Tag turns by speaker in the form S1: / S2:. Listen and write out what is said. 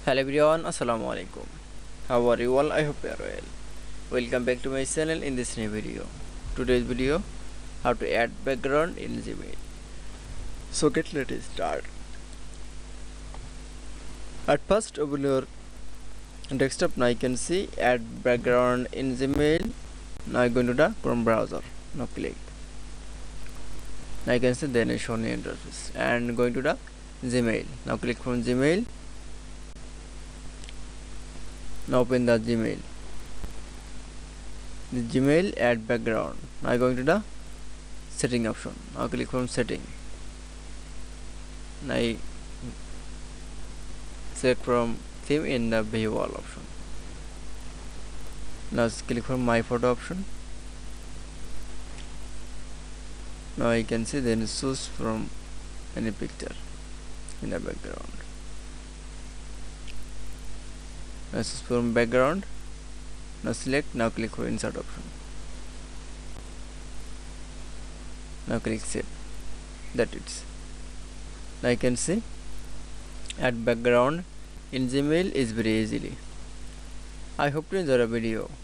S1: Hello everyone, Assalamu alaikum. How are you all? I hope you are well. Welcome back to my channel in this new video. Today's video, how to add background in Gmail. So let's start. At first open your desktop. Now you can see add background in Gmail. Now I go into the Chrome browser. Now click. Now you can see then it's shown in interface and going to the Gmail. Now click from Gmail. Now open the Gmail. The Gmail add background. Now going to the setting option. Now click from setting. Now select from theme in the view all option. Now click from my photo option. Now you can see then choose from any picture in the background. Now choose from background. Now select. Now click for insert option. Now click save. That it's. Now you can see add background in Gmail is very easily. I hope you enjoy the video.